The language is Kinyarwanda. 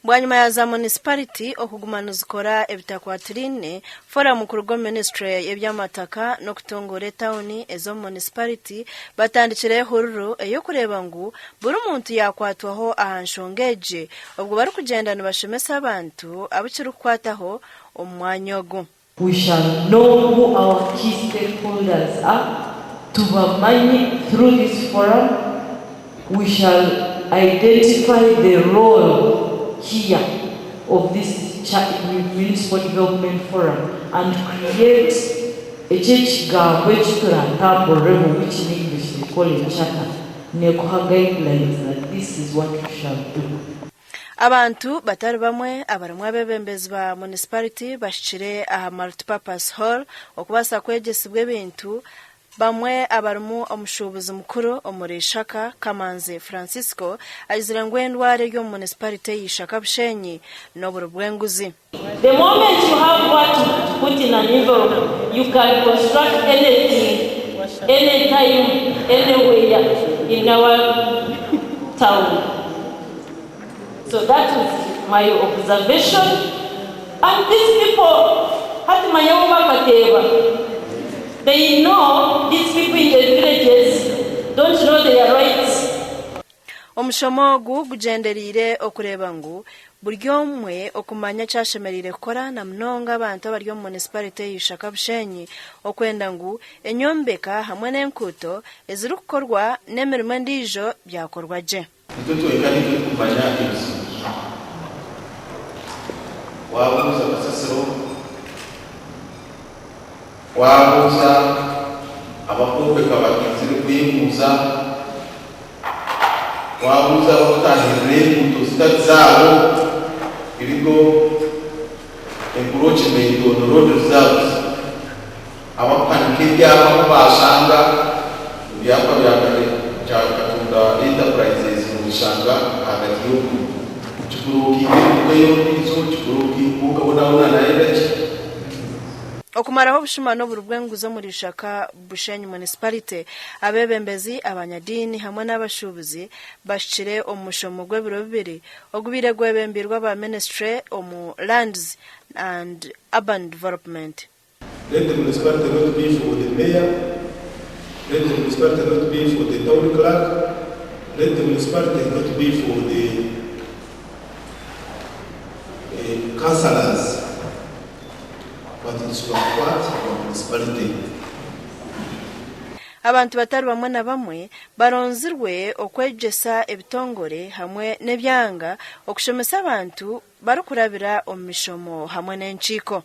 Bwanyuma ya za municipality okugumana zikora ebitakwatirine fora mu kurugo ministry y'ebyamataka no kutongora town ezo municipality batandikire hururu eyo kureba ngu buri muntu yakwatwaho ahanshongeje ubwo bari kugenda nibashemesa abantu abukiri kwataho omwanyogo. We shall know who our key stakeholders are to bamanye through this forum. We shall identify the role here of this municipal development forum and create a church which in English they call it charter, guidelines that this is what we shall do. Abantu batari bamwe abarimwa bebembezi ba municipality bashikire aha multipurpose hall okubasa kwegesibwe bintu bamwe abarimu omushubuzi mukuru omurishaka Kamanzi Francisco azira ngwendware yo municipality yishaka Bushenyi no burubwenguzi. The moment you have what to put in an envelope, you can construct anything, anytime, anywhere in our town. So that is my observation. And these people, they know these people in the villages don't know their rights. Omushomogu gujenderire okureba ngu buryomwe okumanya cyashemerire kora na mnonga abantu abaryo municipality yishaka Bushenyi okwenda ngu enyombeka hamwe n'enkuto eziri kukorwa n'emirimo ndijo byakorwa je. Wabuza abasasiro, wabuza abakompeka batinzire kwimuza, wabuza abakutahirire imbuto zitari zabo, ibigo encroachment on road reserves, abapanike ibyapa basanga ibyapa byakatunda enterprises mu bishanga hagati y'ubu okumaraho bushimano burubwenguzo muri shaka Bushenyi municipality abebembezi abanyadini hamwe n'abashubuzi bashikire omushomo gw'ebiro bibiri ogubire gwebembirwa ba ministry omu lands and urban development. Let the municipality not be for the mayor, let the municipality not be for the town clerk, let the municipality not be for the councillors, but it's what the municipality. Abantu batari bamwe na bamwe baronzirwe okwegesa ebitongore hamwe nebyanga okushomesa abantu barukurabira omishomo hamwe n'enchiko.